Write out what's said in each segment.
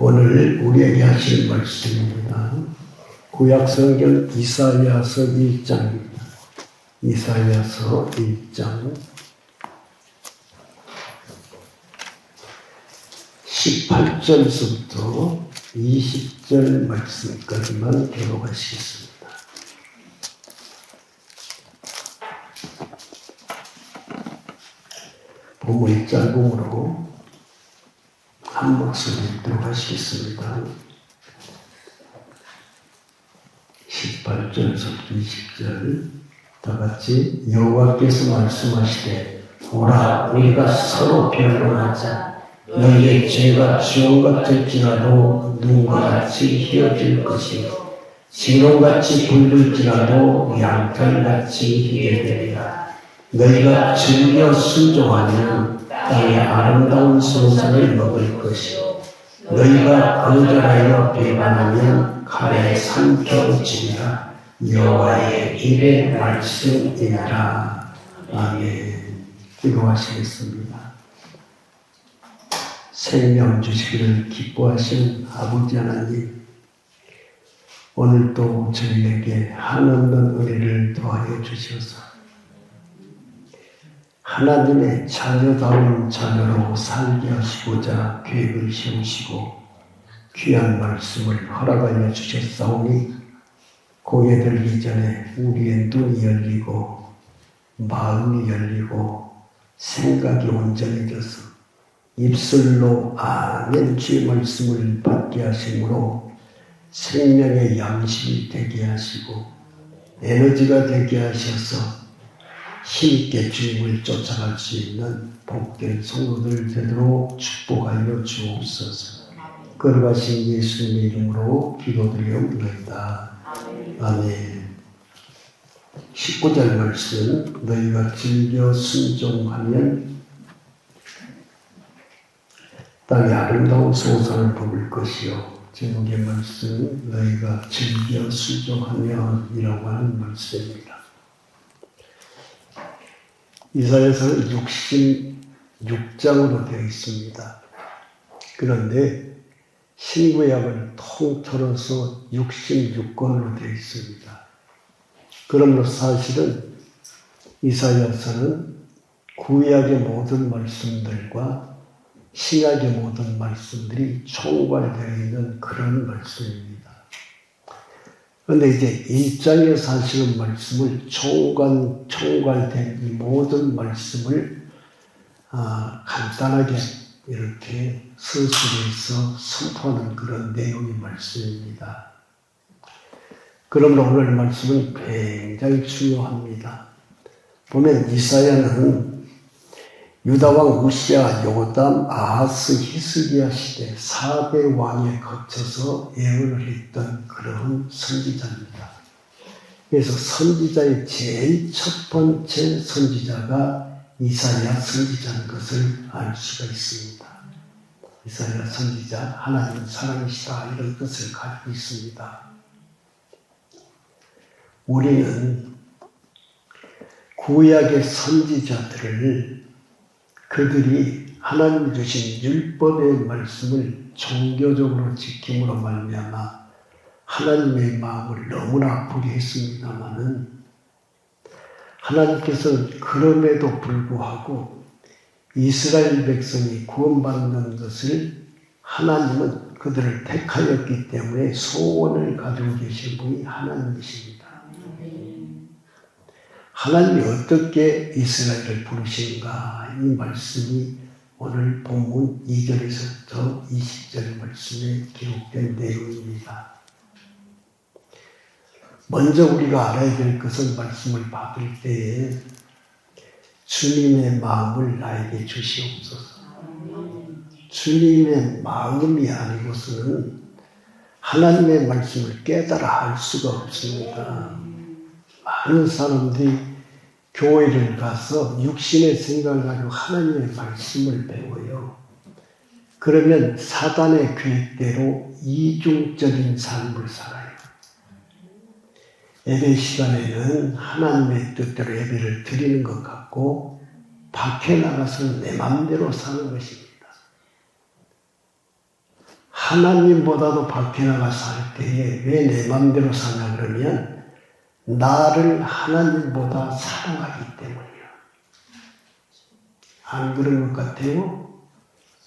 오늘 우리에게 하실 말씀입니다. 구약성경 이사야서 1장입니다. 이사야서 1장 18절에서부터 20절 말씀까지만 기록하시겠습니다. 본문이 짧음으로 한 목소리 읽도록 하시겠습니다. 18절에서부터 20절 다 같이 여호와께서 말씀하시되 오라 우리가 서로 변론하자. 너희의 죄가 주홍 같을지라도 눈과 같이 희어질 것이요 진홍같이 붉을지라도 양털같이 희게 되리라. 너희가 즐겨 순종하면 땅의 아름다운 소산을 먹을 것이요 너희가 거절하여 배반하면 칼에 삼켜지리라. 여호와의 입의 말씀이니라. 아멘. 기도하시겠습니다. 생명 주시기를 기뻐하신 아버지 하나님, 오늘도 저희에게 한없는 은혜를 더하여 주셔서 하나님의 자녀다운 자녀로 살게 하시고자 계획을 세우시고 귀한 말씀을 허락하여 주셨사오니 고개 들기 전에 우리의 눈이 열리고 마음이 열리고 생각이 온전해져서 입술로 아멘 주의 말씀을 받게 하심으로 생명의 양식이 되게 하시고 에너지가 되게 하셔서 힘있게 주님을 쫓아갈 수 있는 복된 성도들 되도록 축복하여 주옵소서. 걸어가신 예수님의 이름으로 기도드리옵나이다. 아멘. 19절 말씀 너희가 즐겨 순종하면 땅의 아름다운 소산을 먹을 것이요 제목의 말씀 너희가 즐겨 순종하면 이라고 하는 말씀입니다. 이사야서는 66장으로 되어 있습니다. 그런데 신구약을 통틀어서 66권으로 되어 있습니다. 그러므로 사실은 이사야서는 구약의 모든 말씀들과 신약의 모든 말씀들이 총괄되어 있는 그런 말씀입니다. 그런데 이제 1장에서 하시는 말씀을 총괄된 이 모든 말씀을 간단하게 이렇게 서술해서 선포하는 그런 내용의 말씀입니다. 그러므로 오늘 말씀은 굉장히 중요합니다. 보면 이사야는 유다왕 우시야, 요담, 아하스, 히스기야 시대 4대 왕에 거쳐서 예언을 했던 그런 선지자입니다. 그래서 선지자의 제일 첫 번째 선지자가 이사야 선지자인 것을 알 수가 있습니다. 이사야 선지자, 하나님은 사랑이시다 이런 것을 가지고 있습니다. 우리는 구약의 선지자들을 그들이 하나님이 주신 율법의 말씀을 종교적으로 지킴으로 말미암아 하나님의 마음을 너무나 아프게 했습니다마는 하나님께서는 그럼에도 불구하고 이스라엘 백성이 구원받는 것을 하나님은 그들을 택하였기 때문에 소원을 가지고 계신 분이 하나님이십니다. 하나님이 어떻게 이스라엘을 부르신가 이 말씀이 오늘 본문 2절에서부터 20절 말씀에 기록된 내용입니다. 먼저 우리가 알아야 될 것은 말씀을 받을 때에 주님의 마음을 나에게 주시옵소서. 주님의 마음이 아니고서는 하나님의 말씀을 깨달아 알 수가 없습니다. 많은 사람들이 교회를 가서 육신의 생각을 가지고 하나님의 말씀을 배워요. 그러면 사단의 계획대로 이중적인 삶을 살아요. 예배 시간에는 하나님의 뜻대로 예배를 드리는 것 같고 밖에 나가서는 내 마음대로 사는 것입니다. 하나님보다도 밖에 나가 살 때에 왜 내 맘대로 사냐 그러면 나를 하나님보다 사랑하기 때문이야. 안 그런 것 같아요?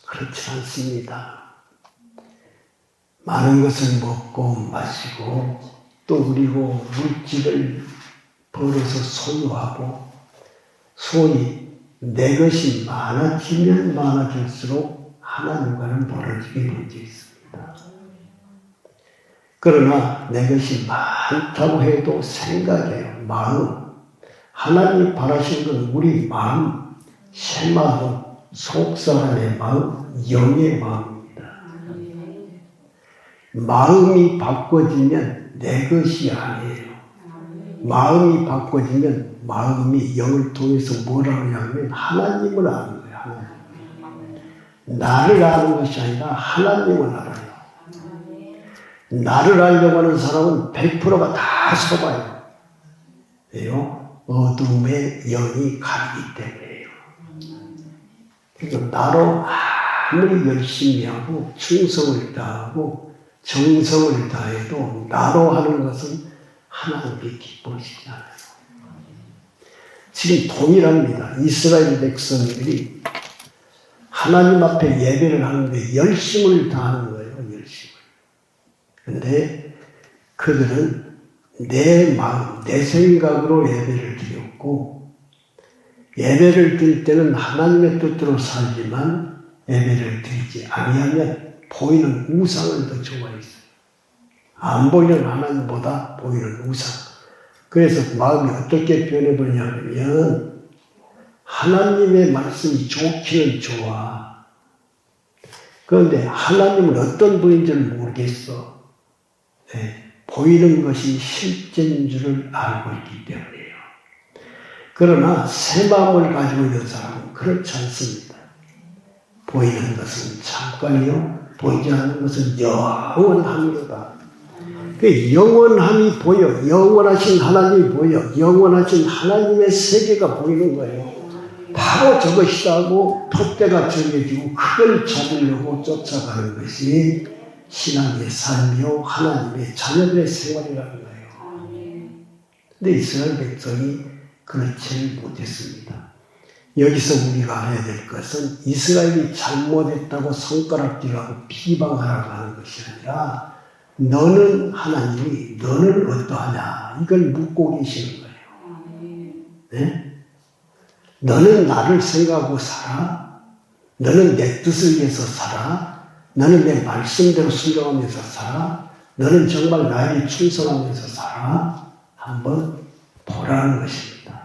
그렇지 않습니다. 많은 것을 먹고 마시고 또 그리고 물질을 벌어서 소유하고 소위 내 것이 많아지면 많아질수록 하나님과는 멀어지게 되어 있습니다. 그러나 내 것이 많다고 해도 생각이에요. 마음. 하나님이 바라시는 건 우리 마음, 새 마음, 속사람의 마음, 영의 마음입니다. 마음이 바꿔지면 내 것이 아니에요. 마음이 바꿔지면 마음이 영을 통해서 뭘 하느냐면 하나님을 아는 거예요. 하나님. 나를 아는 것이 아니라 하나님을 알아요. 나를 알려고 하는 사람은 100%가 다 속아요. 왜요? 어둠의 영이 가리기 때문에요. 그러니까 나로 아무리 열심히 하고 충성을 다하고 정성을 다해도 나로 하는 것은 하나님이 기뻐하시지 않아요. 지금 동일합니다. 이스라엘 백성들이 하나님 앞에 예배를 하는데 열심을 다하는 거예요. 열심을. 그런데 그들은 내 마음, 내 생각으로 예배를 드렸고 예배를 드릴 때는 하나님의 뜻대로 살지만 예배를 드리지 아니하면 보이는 우상을 더 좋아했어요. 안 보이는 하나님보다 보이는 우상. 그래서 마음이 어떻게 변해버리냐면 하나님의 말씀이 좋기는 좋아. 그런데 하나님은 어떤 분인지를 모르겠어. 네, 보이는 것이 실제인 줄을 알고 있기 때문이에요. 그러나 새 마음을 가지고 있는 사람은 그렇지 않습니다. 보이는 것은 잠깐이요, 보이지 않는 것은 영원함이로다. 그 영원함이 보여, 영원하신 하나님이 보여, 영원하신 하나님의 세계가 보이는 거예요. 바로 저것이라고 푯대가 정해지고 그걸 잡으려고 쫓아가는 것이 신앙의 삶이요 하나님의 자녀들의 생활이라는 거예요. 근데 이스라엘 백성이 그렇지 못했습니다. 여기서 우리가 알아야 될 것은 이스라엘이 잘못했다고 손가락질하고 비방하라고 하는 것이 아니라 너는 하나님이 너는 어떠하냐 이걸 묻고 계시는 거예요. 네? 너는 나를 생각하고 살아? 너는 내 뜻을 위해서 살아? 너는 내 말씀대로 순종하면서 살아? 너는 정말 나에게 충성하면서 살아? 한번 보라는 것입니다.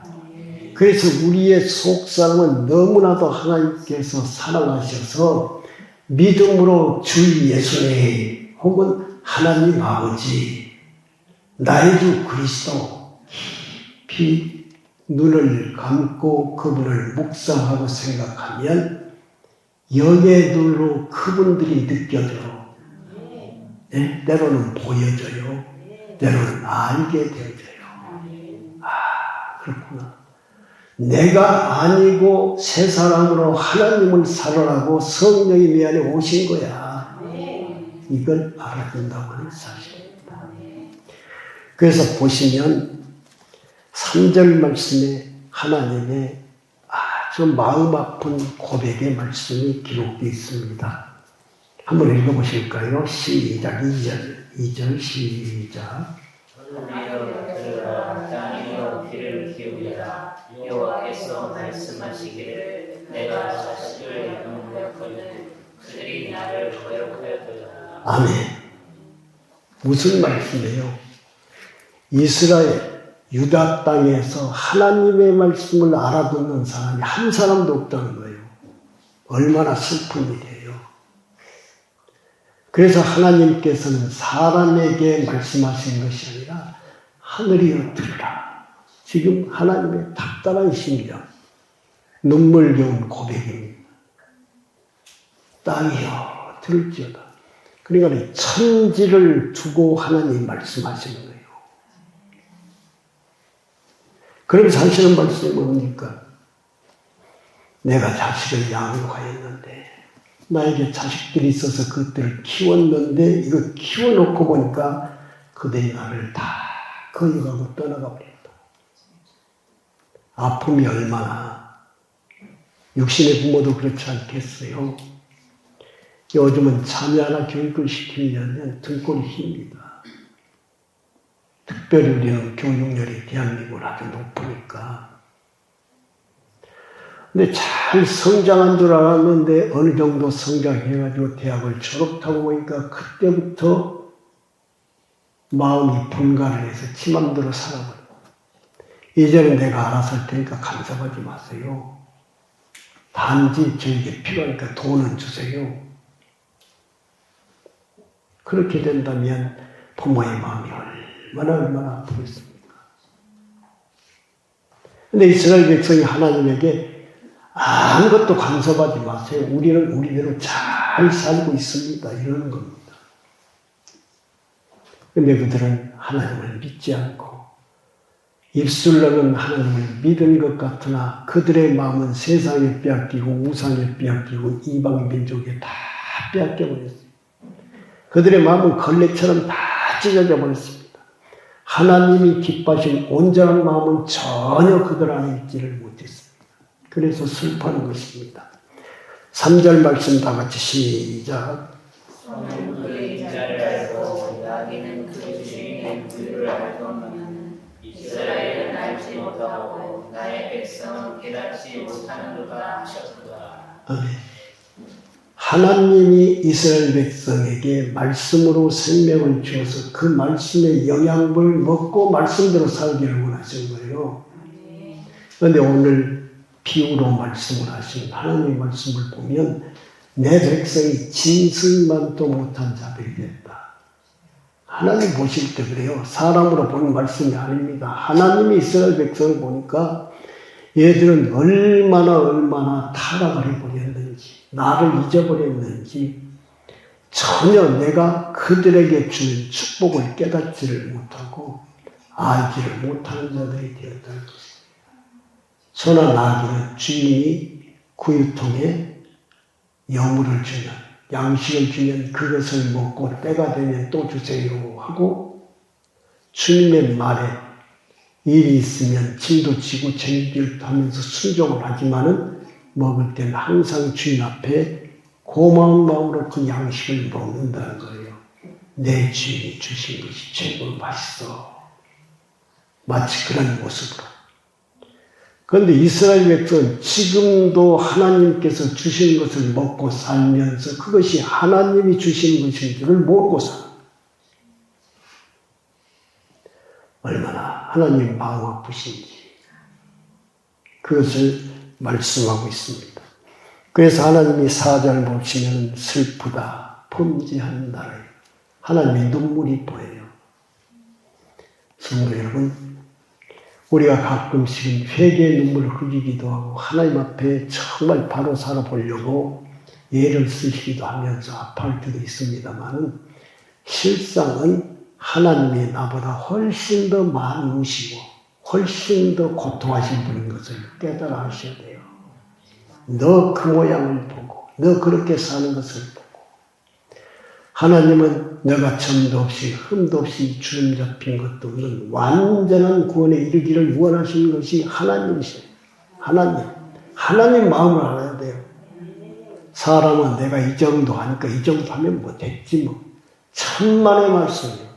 그래서 우리의 속사람은 너무나도 하나님께서 사랑하셔서 믿음으로 주 예수님 혹은 하나님 아버지 나의 주 그리스도 깊이 눈을 감고 그분을 묵상하고 생각하면 영의 눈으로 그분들이 느껴져요. 네? 때로는 보여져요. 때로는 알게 되어져요. 아, 그렇구나. 내가 아니고 새 사람으로 하나님을 살아라고 성령이 내 안에 오신 거야. 이걸 알아준다고 하는 사실입니다. 그래서 보시면 3절 말씀에 하나님의 아주 마음 아픈 고백의 말씀이 기록되어 있습니다. 한번 읽어보실까요? 시작. 2절 시작. 땅이여 귀를 기울여라. 여호와께서 말씀하시기를 내가 자식을 영접하거든 그들이 나를 거역하였도다. 아멘. 무슨 말씀이에요? 이스라엘 유다 땅에서 하나님의 말씀을 알아듣는 사람이 한 사람도 없다는 거예요. 얼마나 슬픈 일이에요. 그래서 하나님께서는 사람에게 말씀하신 것이 아니라 하늘이여 들으라. 지금 하나님의 답답한 심령, 눈물겨운 고백입니다. 땅이여 들을지어다. 그러니까 천지를 두고 하나님 말씀하시는 거예요. 그러면서 하시는 말씀이 뭡니까? 내가 자식을 양육하였는데 나에게 자식들이 있어서 그것들을 키웠는데 이거 키워놓고 보니까 그들이 나를 다 거역하고 떠나가 버렸다. 아픔이 얼마나, 육신의 부모도 그렇지 않겠어요. 요즘은 자녀 하나 교육을 시키려면 등골이 깁니다. 특별히 우리는 교육열이 대한민국은 아주 높으니까. 근데 잘 성장한 줄 알았는데 어느 정도 성장해가지고 대학을 졸업하고 보니까 그때부터 마음이 분간을 해서 지 맘대로 살아버려요. 이제는 내가 알아서 할 테니까 간섭하지 마세요. 단지 저에게 필요하니까 돈은 주세요. 그렇게 된다면 부모의 마음이 얼마나 아프겠습니까? 근데 이스라엘 백성이 하나님에게 아무것도 간섭하지 마세요. 우리는 우리대로 잘 살고 있습니다. 이러는 겁니다. 근데 그들은 하나님을 믿지 않고 입술로는 하나님을 믿은 것 같으나 그들의 마음은 세상에 빼앗기고 우상에 빼앗기고 이방 민족에 다 빼앗겨버렸어요. 그들의 마음은 걸레처럼 다 찢어져 버렸습니다. 하나님이 기뻐하신 온전한 마음은 전혀 그들 안에 있지를 못했습니다. 그래서 슬퍼하는 것입니다. 3절 말씀 다 같이 시작. 손은 그의 인자를 알고 나귀는 그 주인의 규를 알거니는 이스라엘은 알지 못하고 나의 백성은 깨닫지 못하는도다 하셨도다. 아멘. 하나님이 이스라엘 백성에게 말씀으로 생명을 주어서 그 말씀의 영양분을 먹고 말씀대로 살기를 원하신 거예요. 그런데 오늘 비유로 말씀을 하신 하나님의 말씀을 보면 내 백성이 진술만도 못한 자들이 됐다. 하나님 보실 때 그래요. 사람으로 보는 말씀이 아닙니다. 하나님이 이스라엘 백성을 보니까 얘들은 얼마나 타락을 해버렸는지, 나를 잊어버렸는지, 전혀 내가 그들에게 주는 축복을 깨닫지를 못하고 알지를 못하는 자들이 되었다는 것입니다. 소나 나귀는 주인이 구유통에 여물을 주면, 양식을 주면 그것을 먹고 때가 되면 또 주세요 하고 주님의 말에 일이 있으면 짐도 지고 챙기기도 하면서 순종을 하지만은 먹을 때는 항상 주인 앞에 고마운 마음으로 그 양식을 먹는다는 거예요. 내 주인이 주신 것이 최고로 맛있어. 마치 그런 모습으로. 그런데 이스라엘 백성은 지금도 하나님께서 주신 것을 먹고 살면서 그것이 하나님이 주신 것인 줄을 모르고 살아요. 얼마나 하나님 마음 아프신지 그것을 말씀하고 있습니다. 그래서 하나님이 4절 보시면 슬프다, 범죄한 나라에 하나님의 눈물이 보여요. 성도 여러분, 우리가 가끔씩은 회개의 눈물을 흘리기도 하고 하나님 앞에 정말 바로 살아보려고 예를 쓰시기도 하면서 아파할 때도 있습니다만은 실상은 하나님이 나보다 훨씬 더 많으시고 훨씬 더 고통하신 분인 것을 깨달아 하셔야 돼요. 너 그 모양을 보고 너 그렇게 사는 것을 보고 하나님은 너가 점도 없이 흠도 없이 주름 잡힌 것도 없는 완전한 구원에 이르기를 원하시는 것이 하나님이세요. 하나님 마음을 알아야 돼요. 사람은 내가 이 정도 하니까 이 정도 하면 뭐 됐지 뭐. 천만의 말씀이에요.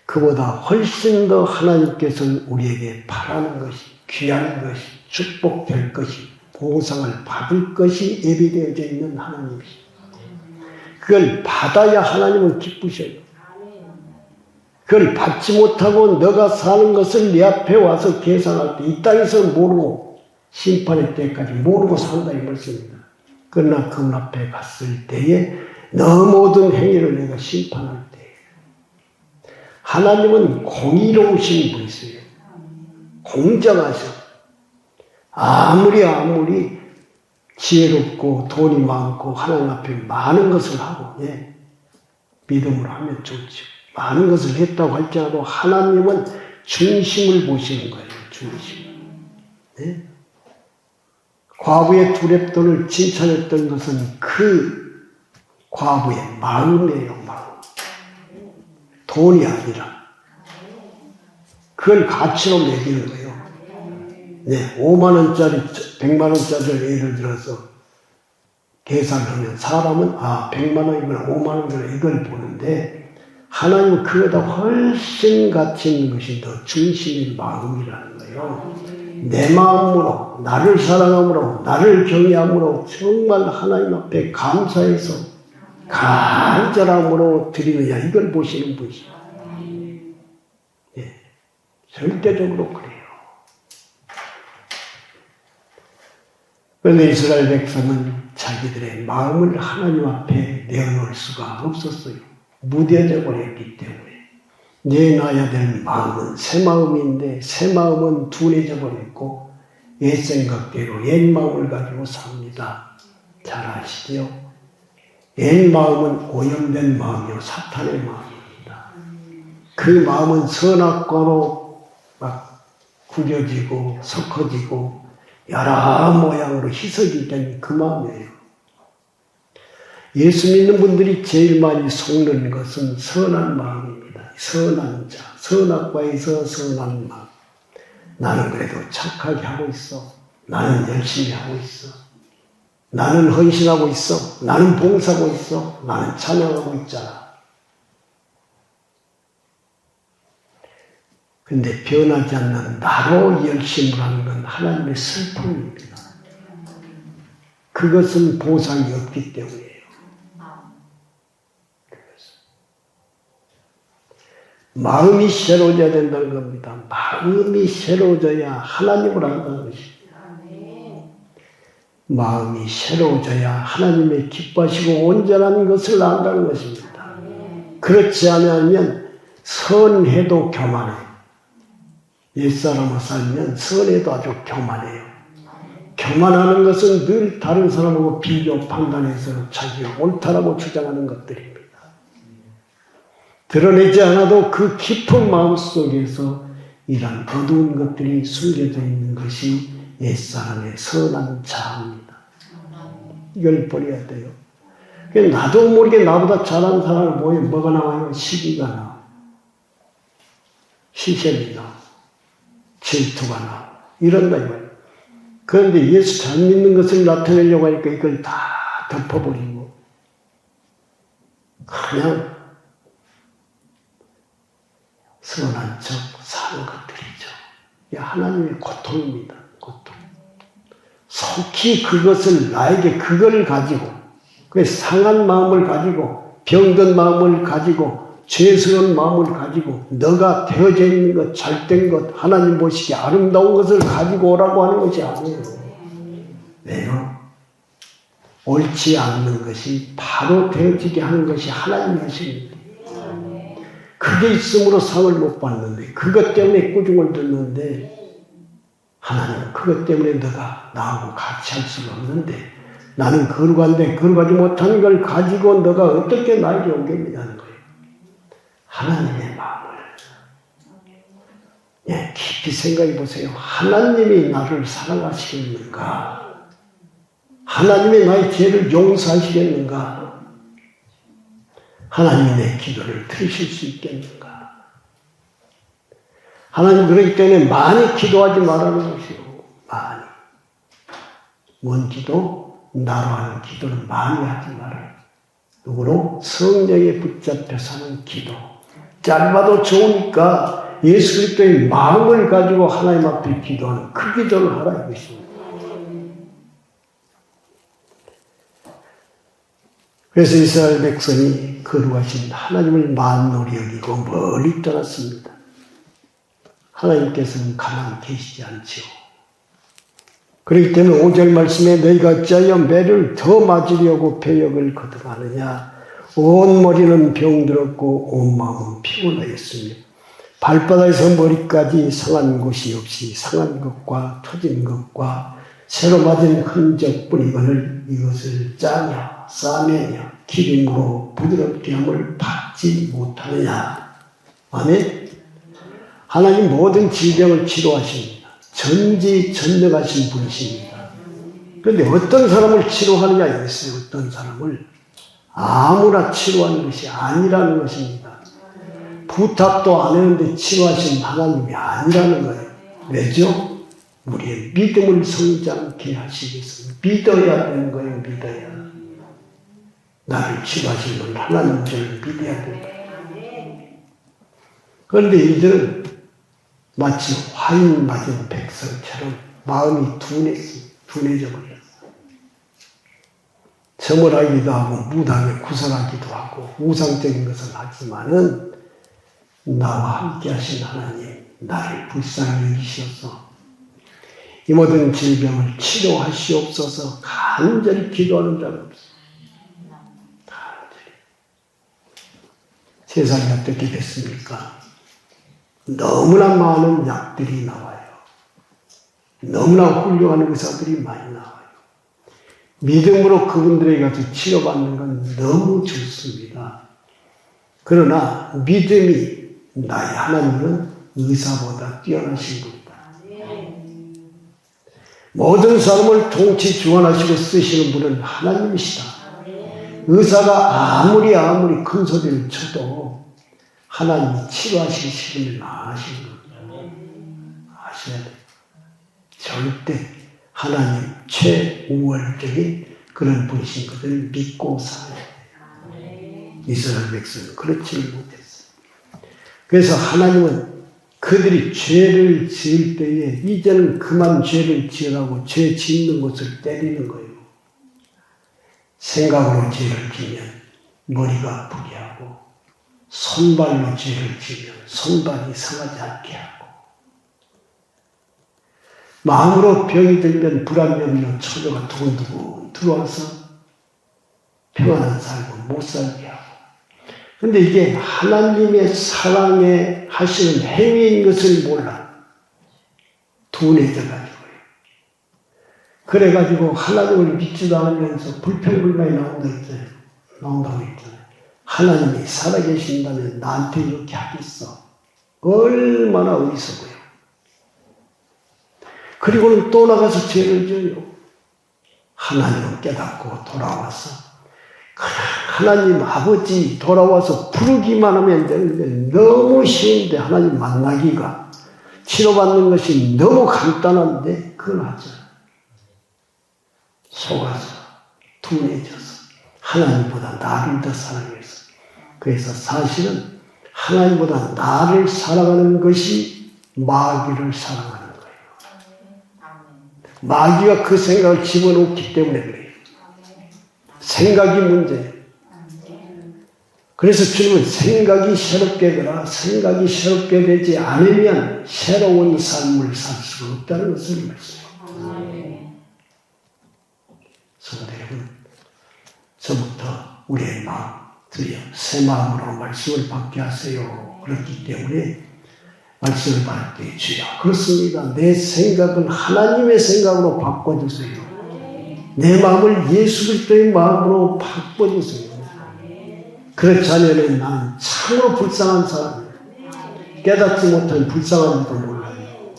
그보다 훨씬 더 하나님께서는 우리에게 바라는 것이, 귀한 것이, 축복될 것이, 보상을 받을 것이 예비되어져 있는 하나님이시죠. 그걸 받아야 하나님은 기쁘셔요. 그걸 받지 못하고 너가 사는 것을 내 앞에 와서 계산할 때 이 땅에서 모르고 심판의 때까지 모르고 산다 이 말씀입니다. 그러나 그분 앞에 갔을 때에 너 모든 행위를 내가 심판할 때 하나님은 공의로우신 분이세요. 공정하셔. 아무리 지혜롭고 돈이 많고 하나님 앞에 많은 것을 하고 믿음으로 하면 좋죠. 많은 것을 했다고 할지라도 하나님은 중심을 보시는 거예요. 중심. 과부의 두렙돈을 칭찬했던 것은 그 과부의 마음이에요. 마음. 돈이 아니라 그걸 가치로 매기는 거예요. 네, 5만 원짜리, 100만 원짜리를 예를 들어서 계산하면 사람은 100만 원이구나, 5만 원이구나 이걸 보는데 하나님은 그보다 훨씬 가치 있는 것이 더 중심인 마음이라는 거예요. 내 마음으로, 나를 사랑함으로, 나를 경외함으로 정말 하나님 앞에 감사해서 간절함으로 드리느냐 이걸 보시는 분이죠. 예, 절대적으로 그래요. 그런데 이스라엘 백성은 자기들의 마음을 하나님 앞에 내어놓을 수가 없었어요. 무뎌져 버렸기 때문에. 내놔야 될 마음은 새 마음인데 새 마음은 둔해져 버렸고 옛 생각대로 옛 마음을 가지고 삽니다. 잘 아시죠? 옛 마음은 오염된 마음이요 사탄의 마음입니다. 그 마음은 선악과로 막 구겨지고 섞어지고 여러 모양으로 희석이 된 그 마음이에요. 예수 믿는 분들이 제일 많이 속는 것은 선한 마음입니다. 선한 자, 선악과에서 선한 마음. 나는 그래도 착하게 하고 있어. 나는 열심히 하고 있어. 나는 헌신하고 있어. 나는 봉사하고 있어. 나는 찬양하고 있잖아. 그런데 변하지 않는 나로 열심을 하는 건 하나님의 슬픔입니다. 그것은 보상이 없기 때문이에요. 마음이 새로워져야 된다는 겁니다. 마음이 새로워져야 하나님을 안다는 것입니다. 마음이 새로워져야 하나님의 기뻐하시고 온전한 것을 안다는 것입니다. 그렇지 않으면 선해도 교만해요. 옛사람으로 살면 선해도 아주 교만해요. 교만하는 것은 늘 다른 사람하고 비교 판단해서 자기가 옳다라고 주장하는 것들입니다. 드러내지 않아도 그 깊은 마음 속에서 이런 어두운 것들이 숨겨져 있는 것이 옛사람의 선한 자아입니다. 이걸 버려야 돼요. 나도 모르게 나보다 잘하는 사람을 보면 뭐가 나와요? 시기가 나와요. 시샘이 나와요. 질투가 나와요. 이런다 이거예요. 그런데 예수 잘 믿는 것을 나타내려고 하니까 이걸 다 덮어버리고 그냥 선한 척 사는 것들이죠. 이게 하나님의 고통입니다. 고통. 속히 그것을 나에게 그걸 가지고 상한 마음을 가지고 병든 마음을 가지고 죄스러운 마음을 가지고 너가 되어져 있는 것, 잘된 것, 하나님 보시기에 아름다운 것을 가지고 오라고 하는 것이 아니에요. 왜요? 옳지 않는 것이 바로 되어지게 하는 것이 하나님 하십니다. 그게 있으므로 상을 못 받는데 그것 때문에 꾸중을 듣는데 하나님은 그것 때문에 너가 나하고 같이 할 수가 없는데 나는 거룩한데 거룩하지 못한 걸 가지고 너가 어떻게 나에게 오겠느냐는 거예요. 하나님의 마음을 깊이 생각해 보세요. 하나님이 나를 사랑하시겠는가? 하나님이 나의 죄를 용서하시겠는가? 하나님이 내 기도를 들으실 수 있겠는가? 하나님 그렇기 때문에 많이 기도하지 말라는 것이요. 많이. 뭔 기도? 나로 하는 기도는 많이 하지 말아요. 누구로? 성령에 붙잡혀 사는 기도. 짧아도 좋으니까 예수 그리스도의 마음을 가지고 하나님 앞에 기도하는 그 기도를 하라 이것입니다. 그래서 이스라엘 백성이 거룩하신 하나님을 만홀히 여기고 멀리 떠났습니다. 하나님께서는 가만히 계시지 않지요. 그렇기 때문에 5절 말씀에 너희가 어찌하여 매를 더 맞으려고 배역을 거듭하느냐. 온 머리는 병들었고 온 마음은 피곤하였으며 발바닥에서 머리까지 상한 곳이 없이 상한 것과 터진 것과 새로 맞은 흔적뿐이거늘 이것을 짜냐 싸매냐 기름으로 부드럽게 함을 받지 못하느냐. 아멘. 하나님 모든 질병을 치료하십니다. 전지전능하신 분이십니다. 그런데 어떤 사람을 치료하느냐 이랬어요. 어떤 사람을 아무나 치료하는 것이 아니라는 것입니다. 부탁도 안 했는데 치료하신 하나님이 아니라는 거예요. 왜죠? 우리의 믿음을 성장케 하시기 위해서 믿어야 되는 거예요. 믿어야. 나를 치료하신 분 하나님 줄 믿어야 된다. 그런데 이들은 마치 화인 맞은 백성처럼 마음이 둔해져 버렸어요. 점을하기도 하고 무당에 구설하기도 하고 우상적인 것을 하지만은 나와 함께 하신 하나님 나를 불쌍히 여기시어서 이 모든 질병을 치료하시옵소서 간절히 기도하는 자가 없어요. 간절히. 세상이 어떻게 됐습니까? 너무나 많은 약들이 나와요. 너무나 훌륭한 의사들이 많이 나와요. 믿음으로 그분들에게 가서 치료받는 건 너무 좋습니다. 그러나 믿음이 나의 하나님은 의사보다 뛰어나신 분이다. 모든 사람을 통치 주관하시고 쓰시는 분은 하나님이시다. 의사가 아무리 큰 소리를 쳐도 하나님이 치료하실 시간을 아시는 겁니다. 아셔야 돼요. 절대 하나님 최우월적인 그런 분이신 것을 믿고 살아야 돼요. 이스라엘 백성은 그렇지 못했어요. 그래서 하나님은 그들이 죄를 지을 때에 이제는 그만 죄를 지으라고 죄 짓는 것을 때리는 거예요. 생각으로 죄를 지면 머리가 아프게 하고 손발로 죄를 지면 손발이 상하지 않게 하고 마음으로 병이 들면 불안염이나 초조가 두근두근 들어와서 평안한 삶을 못 살게 하고 그런데 이게 하나님의 사랑에 하시는 행위인 것을 몰라 둔해져가지고요. 그래가지고 하나님을 믿지도 않으면서 불평불만이 나온다고 했잖아요. 하나님이 살아계신다면 나한테 이렇게 하겠어. 얼마나 어리석어요. 그리고는 또 나가서 죄를 지어요. 하나님을 깨닫고 돌아와서 하나님 아버지 돌아와서 부르기만 하면 되는데 너무 쉬운데 하나님 만나기가 치료받는 것이 너무 간단한데 그건 하죠. 속아서 둔해져서 하나님보다 나를 더 사랑해서 그래서 사실은 하나님보다 나를 사랑하는 것이 마귀를 사랑하는 거예요. 마귀가 그 생각을 집어넣기 때문에 그래요. 생각이 문제예요. 그래서 주님은 생각이 새롭게 되라. 생각이 새롭게 되지 않으면 새로운 삶을 살 수가 없다는 것을 말씀합니다. 성도 여러분, 저부터 우리의 마음 드려 새 마음으로 말씀을 받게 하세요. 그렇기 때문에 말씀을 받을 때 주여 그렇습니다. 내 생각은 하나님의 생각으로 바꿔주세요. 내 마음을 예수 그리스도의 마음으로 바꿔주세요. 그렇지 않으면 나는 참으로 불쌍한 사람이에요. 깨닫지 못하면 불쌍한지도 몰라요.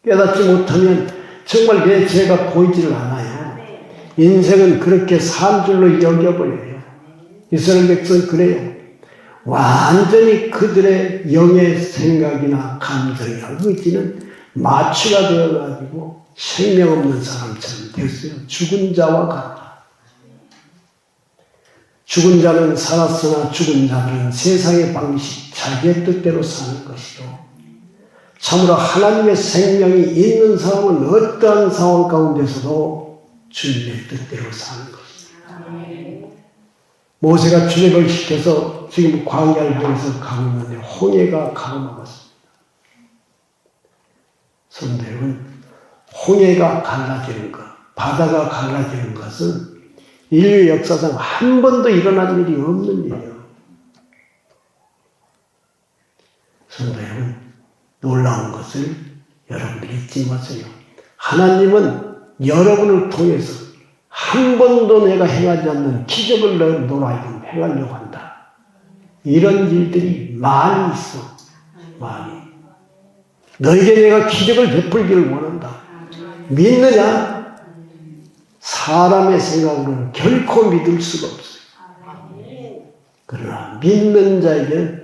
깨닫지 못하면 정말 내 죄가 보이지를 않아요. 인생은 그렇게 산 줄로 여겨버려요. 이스라엘 백성은 그래요. 완전히 그들의 영의 생각이나 감정이나 의지는 마취가 되어가지고 생명 없는 사람처럼 됐어요. 죽은 자와 같다. 죽은 자는 살았으나 죽은 자들은 세상의 방식, 자기의 뜻대로 사는 것이요. 참으로 하나님의 생명이 있는 사람은 어떠한 상황 가운데서도 주님의 뜻대로 사는 것입니다. 모세가 출애굽을 시켜서 지금 광야를 향해서 가고 있는데 홍해가 가로막았습니다. 성도 여러분, 홍해가 갈라지는 것, 바다가 갈라지는 것은 인류 역사상 한 번도 일어난 일이 없는 일이에요. 성도 여러분, 놀라운 것을 여러분 잊지 마세요. 하나님은 여러분을 통해서 한 번도 내가 행하지 않는 기적을 너로 하여금 행하려고 한다. 이런 일들이 많이 있어. 많이. 너에게 내가 기적을 베풀기를 원한다. 믿느냐? 사람의 생각으로는 결코 믿을 수가 없어요. 그러나 믿는 자에게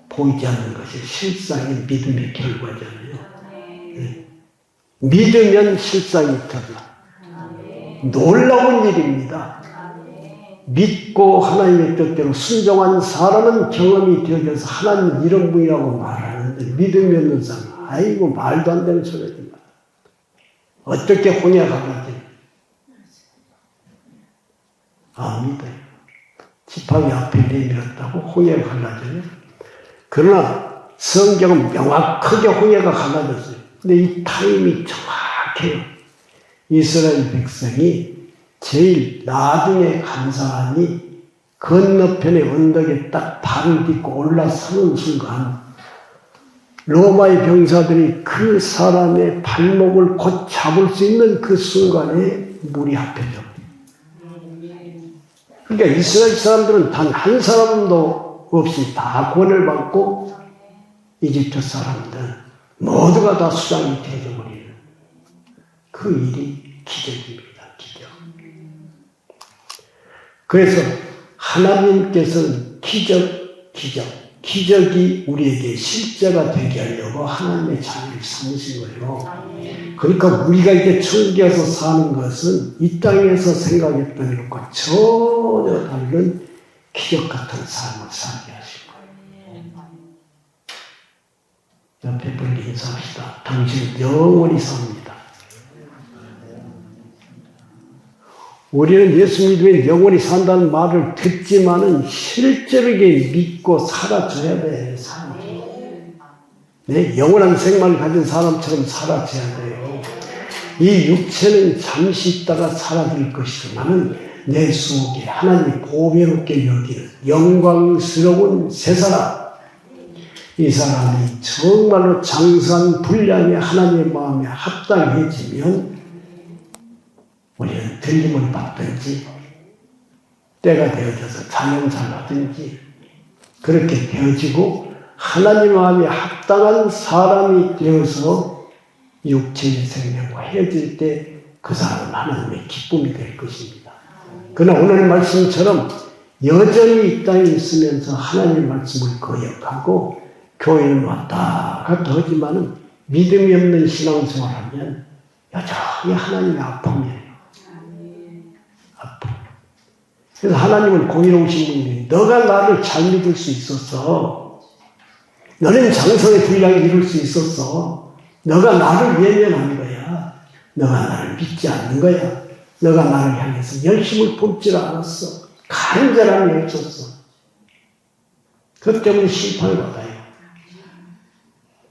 보이지 않는 것이 실상의 믿음의 결과잖아요. 네. 믿으면 실상이 드러나. 놀라운 일입니다. 믿고 하나님의 뜻대로 순종한 사람은 경험이 되어져서 하나님 이런 분이라고 말하는데 믿음이 없는 사람, 아이고 말도 안 되는 소리지. 어떻게 혼약하겠지? 안 믿어요. 지팡이 앞에 내밀었다고 혼약을 갈라져요. 그러나 성경은 명확하게 혼약가 갈라졌어요. 근데 이 타임이 정확해요. 이스라엘 백성이 제일 나중에 간 사람이 건너편의 언덕에 딱 발을 딛고 올라서는 순간 로마의 병사들이 그 사람의 발목을 곧 잡을 수 있는 그 순간에 물이 합해져. 그러니까 이스라엘 사람들은 단 한 사람도 없이 다 구원을 받고 이집트 사람들 모두가 다 수장이 되어버리는 그 일이 기적입니다. 기적. 그래서 하나님께서는 기적이 우리에게 실제가 되게 하려고 하나님의 자녀를 삼으신 거예요. 그러니까 우리가 이제 천국에 서 사는 것은 이 땅에서 생각했던 것과 전혀 다른 기적 같은 삶을 살게 하신 거예요. 옆에 분께 인사합시다. 당신은 영원히 삽니다. 우리는 예수 믿으면 영원히 산다는 말을 듣지만은 실제로 믿고 살아줘야 돼. 네, 영원한 생명을 가진 사람처럼 살아줘야 돼요. 이 육체는 잠시 있다가 사라질 것이지만은 내 속에 하나님이 보배롭게 여기는 영광스러운 새 사람, 이 사람이 정말로 장수한 분량이 하나님의 마음에 합당해지면 우리는 들림을 받든지 때가 되어져서 자연살 하든지 그렇게 되어지고 하나님 마음에 합당한 사람이 되어서 육체의 생명과 헤어질 때 그 사람은 하나님의 기쁨이 될 것입니다. 그러나 오늘 말씀처럼 여전히 이 땅에 있으면서 하나님의 말씀을 거역하고 교회는 왔다 갔다 하지만은 믿음이 없는 신앙생활하면 여전히 하나님의 아픔이에요. 아픔. 그래서 하나님은 공의로우신 분이 너가 나를 잘 믿을 수 있었어. 너는 장성의 분량을 이룰 수 있었어. 너가 나를 외면한 거야. 너가 나를 믿지 않는 거야. 너가 나를 향해서 열심을 품질 않았어. 간절함이 없었어. 그것 때문에 심판을 받아요.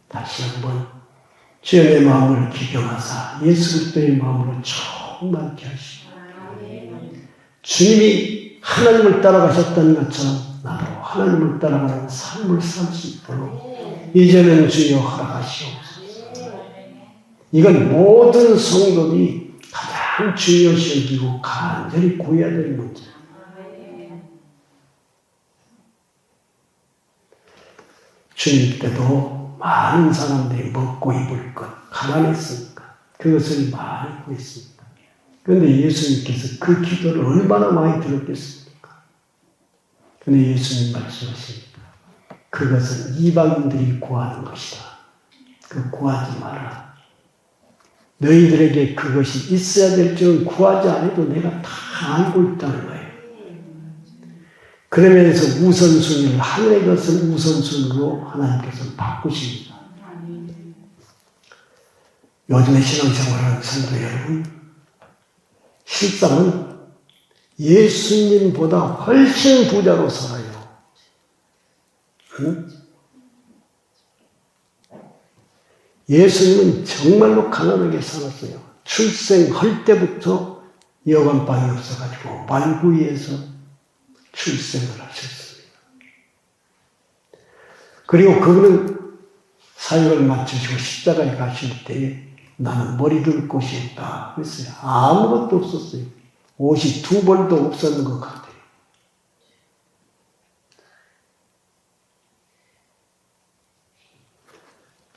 다시 한번 주의 내 마음을 기경하사 예수 그리스도의 마음으로 충만케 하시고 주님이 하나님을 따라가셨던 것처럼 나도 하나님을 따라가는 삶을 살 수 있도록 이제는 주여 허락하시옵소서. 이건 모든 성도들이 가장 중요시 여기고 간절히 구해야 될 문제예요. 주님 때도 많은 사람들이 먹고 입을 것 가난했으니까 그것을 많이 구했습니다. 그런데 예수님께서 그 기도를 얼마나 많이 들었겠습니까? 그런데 예수님 말씀하십니다. 그것은 이방인들이 구하는 것이다. 그 구하지 마라. 너희들에게 그것이 있어야 될 줄은 구하지 않아도 내가 다 알고 있다는 거예요. 그러면서 우선순위를 하늘의 것을 우선순위로 하나님께서 바꾸십니다. 요즘에 신앙생활하는 성도 여러분, 실상은 예수님보다 훨씬 부자로 살아요. 응? 예수님은 정말로 가난하게 살았어요. 출생할 때부터 여관방이 없어가지고 말구이에서 출생을 하셨습니다. 그리고 그분은 사역을 마치시고 십자가에 가실 때에 나는 머리 둘 곳이 없다 그랬어요. 아무것도 없었어요. 옷이 두 벌도 없었는 것 같아요.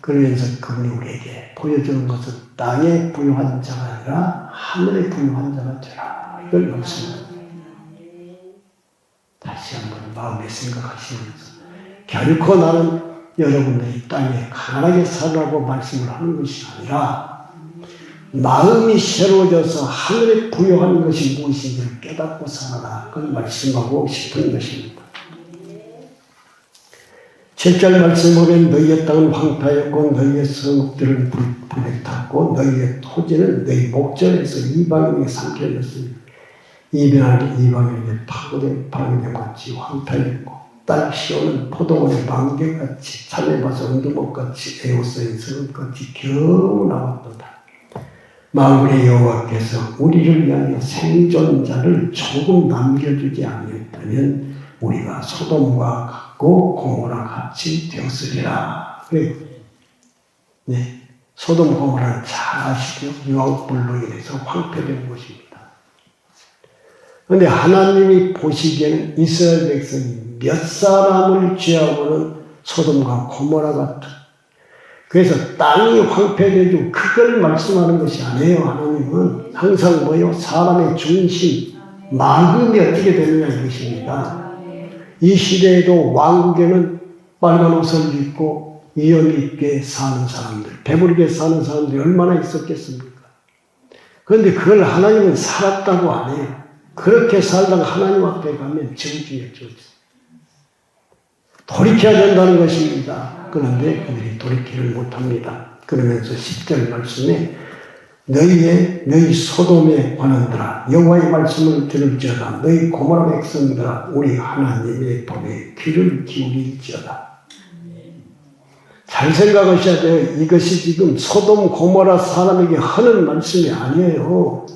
그러면서 그분이 우리에게 보여주는 것은 땅에 부유한 자가 아니라 하늘에 부유한 자가 되라. 이걸 말씀합니다. 다시 한번 마음에 생각하시면서 결코 나는 여러분들이 땅에 가난하게 살라고 말씀을 하는 것이 아니라 마음이 새로워져서 하늘에 부여한 것이 무엇인지를 깨닫고 살아라. 그걸 말씀하고 싶은 것입니다. 7절 말씀 보면 너희의 땅은 황폐하였고 너희의 성읍들은 불에 탔고 너희의 토지는 너희 목전에서 이방인에게 삼켜졌으니 이방인에게 파괴된 같이 황폐하였고 딸 시온은 포도원의 망개같이 참외밭의 은두목같이 에오스의 성읍같이 겨우 나왔도다. 만군의 여호와께서 우리를 위하여 생존자를 조금 남겨주지 않았다면 우리가 소돔과 같고 고모라 같이 되었으리라. 네, 소돔 고모라는 잘 아시죠? 유황불로 인해서 황폐된 곳입니다. 그런데 하나님이 보시기에는 이스라엘 백성이 몇 사람을 죄하고는 소돔과 고모라 같은, 그래서 땅이 황폐되고 그걸 말씀하는 것이 아니에요. 하나님은 항상 뭐요? 사람의 중심, 마음이 어떻게 되느냐 이것입니다. 이 시대에도 왕국에는 빨간 옷을 입고 위험 있게 사는 사람들, 배부르게 사는 사람들이 얼마나 있었겠습니까? 그런데 그걸 하나님은 살았다고 안 해요. 그렇게 살다가 하나님 앞에 가면 저주예요, 저주. 돌이켜야 된다는 것입니다. 그런데 그들이 돌이키를 못합니다. 그러면서 10절 말씀에 너희 소돔의 관원들아 여호와의 말씀을 들을지어다. 너희 고모라 백성들아 우리 하나님의 법에 귀를 기울일지어다. 잘 생각하셔야 돼요. 이것이 지금 소돔 고모라 사람에게 하는 말씀이 아니에요.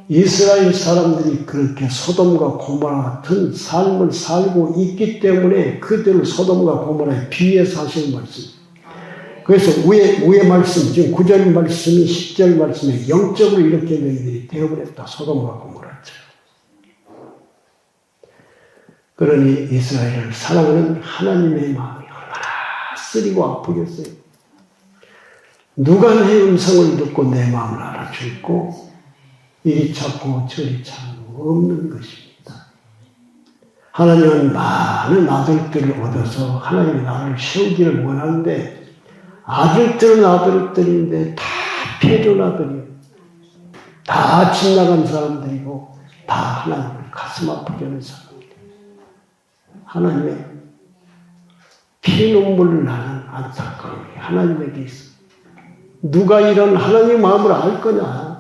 이스라엘 사람들이 그렇게 소돔과 고모라 같은 삶을 살고 있기 때문에 그들을 소돔과 고모라에 비해서 하시는 말씀. 그래서 위에 말씀, 지금 9절 말씀이 10절 말씀에 영적으로 이렇게 너희들이 되어버렸다. 소돔과 고모라처럼. 그러니 이스라엘을 사랑하는 하나님의 마음이 얼마나 쓰리고 아프겠어요. 누가 내 음성을 듣고 내 마음을 알아주고 이리 찾고 저리 찾고 없는 것입니다. 하나님은 많은 아들들을 얻어서 하나님이 나를 세우기를 원하는데 아들들은 아들들인데 다 폐존 아들이에요. 다 지나간 사람들이고 다 하나님을 가슴 아프게 하는 사람들이에요. 하나님의 피눈물 나는 안타까움이 하나님에게 있습니다. 누가 이런 하나님의 마음을 알 거냐?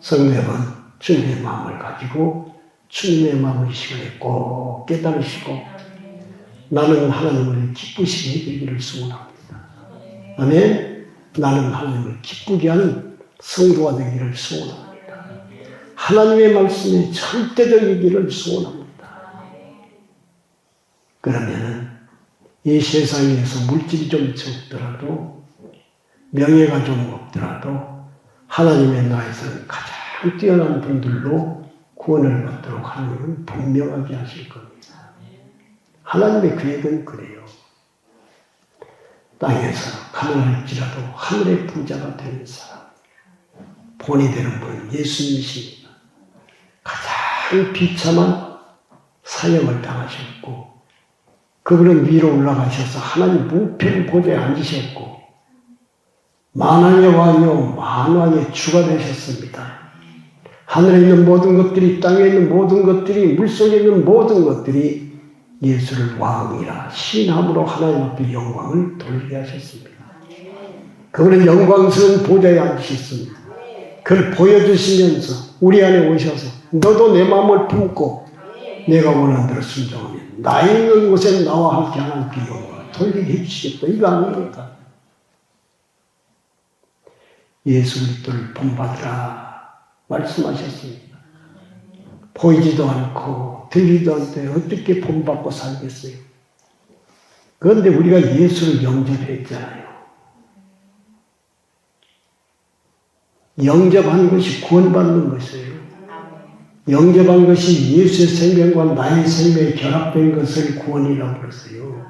성령은 주님의 마음을 가지고 주님의 마음을 이 시간에 꼭 깨달으시고 나는 하나님을 기쁘시게 해주기를 소원합니다. 아멘. 나는 하나님을 기쁘게 하는 성도가 되기를 소원합니다. 하나님의 말씀에 절대적이기를 소원합니다. 그러면은 이 세상에서 물질이 좀 적더라도 명예가 좀 없더라도 하나님의 나라에서는 가장 뛰어난 분들로 구원을 받도록 하나님은 분명하게 하실 겁니다. 하나님의 계획은 그래요. 땅에서 가난할지라도 하늘의 부자가 되는 사람, 본이 되는 분은 예수님이십니다. 가장 비참한 사형을 당하셨고 그분은 위로 올라가셔서 하나님 우편 보좌에 앉으셨고 만왕의 왕이요 만왕의 주가 되셨습니다. 하늘에 있는 모든 것들이, 땅에 있는 모든 것들이, 물속에 있는 모든 것들이 예수를 왕이라 신함으로 하나님 앞에 영광을 돌리게 하셨습니다. 그분은 영광스러운 보좌에 앉으셨습니다. 그걸 보여주시면서 우리 안에 오셔서 너도 내 마음을 품고 내가 원하는 대로 순종하면 나 있는 곳에 나와 함께 하나님께 영광을 돌리게 해주시겠다. 이거 아닙니까? 예수 그리스도를 본받으라 말씀하셨습니다. 보이지도 않고 들리지도 않는데 어떻게 본받고 살겠어요? 그런데 우리가 예수를 영접했잖아요. 영접한 것이 구원받는 것이에요. 영접한 것이 예수의 생명과 나의 생명이 결합된 것을 구원이라고 그랬어요.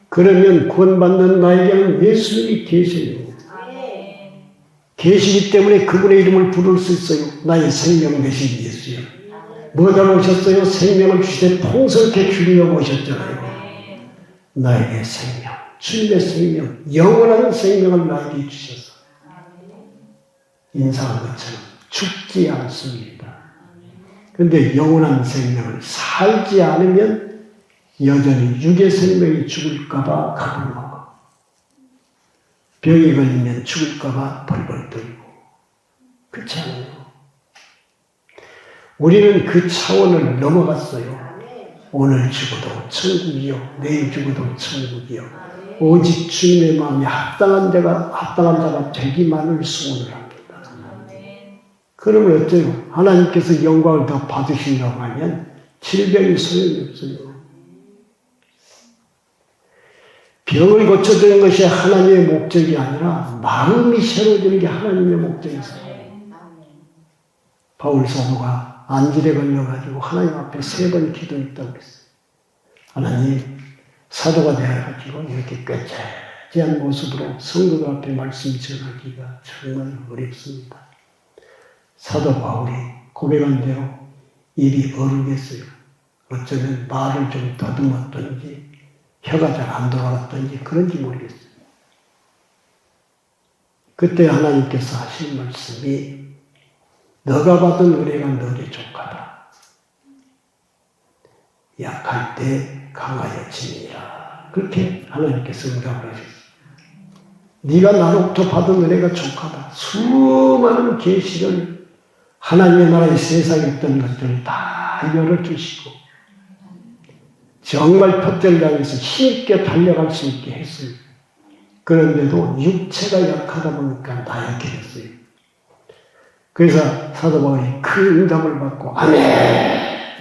그러면 구원받는 나에게는 예수님이 계세요. 계시기 때문에 그분의 이름을 부를 수 있어요. 나의 생명 되신 예수요. 뭐가 오셨어요? 생명을 주시되 풍성케 주려고 오셨잖아요. 나에게 생명, 주님의 생명, 영원한 생명을 나에게 주셔서 인사한 것처럼 죽지 않습니다. 그런데 영원한 생명을 살지 않으면 여전히 육의 생명이 죽을까봐 겁을 먹어. 병이 걸리면 죽을까봐 벌벌 떨고. 그렇지 않아요? 우리는 그 차원을 넘어갔어요. 오늘 죽어도 천국이요, 내일 죽어도 천국이요. 오직 주님의 마음에 합당한 자가 되기만을 소원을 합니다. 그러면 어때요? 하나님께서 영광을 더 받으시려고 하면 질병이 소용이 없어요. 병을 고쳐주는 것이 하나님의 목적이 아니라 마음이 새로워지는 게 하나님의 목적이었어요. 바울 사도가 안질에 걸려가지고 하나님 앞에 3번 기도했다고 그랬어요. 하나님, 사도가 되어가지고 이렇게 꾀죄죄한 모습으로 성도들 앞에 말씀 전하기가 정말 어렵습니다. 사도 바울이 고백한 대로 입이 어르겠어요. 어쩌면 말을 좀 더듬었던지 혀가 잘 안 돌아갔던지 그런지 모르겠어요. 그때 하나님께서 하신 말씀이 너가 받은 은혜가 너에게 족하다. 약할 때 강하여지니라. 그렇게 하나님께서 응답을 하셨어요. 네가 나로부터 받은 은혜가 족하다. 수많은 계시를 하나님의 나라의 세상에 있던 것들을 다 열어주시고 정말 푯대를 힘있게 달려갈 수 있게 했어요. 그런데도 육체가 약하다 보니까 나약해 됐어요. 그래서 사도 바울이 그 응답을 받고 아멘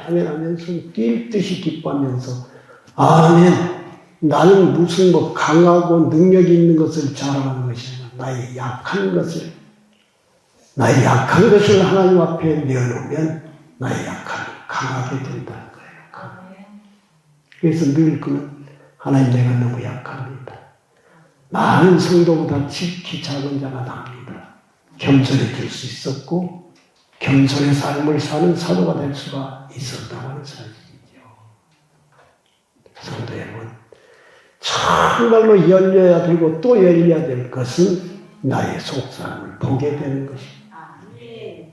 아멘 하면서 뛸 듯이 기뻐하면서 아멘 나는 무슨 강하고 능력이 있는 것을 자랑하는 것이 아니라 나의 약한 것을 하나님 앞에 내어놓으면 나의 약함이 강하게 된다는 거예요. 그래서 늘 그는 하나님 내가 너무 약합니다. 많은 성도보다 지극히 작은 자가 납니다. 겸손해질 수 있었고 겸손의 삶을 사는 사도가 될 수가 있었다고 하는 사실이죠. 성도 여러분, 정말로 열려야 되고 또 열려야 될 것은 나의 속사람을 보게 되는 것입니다.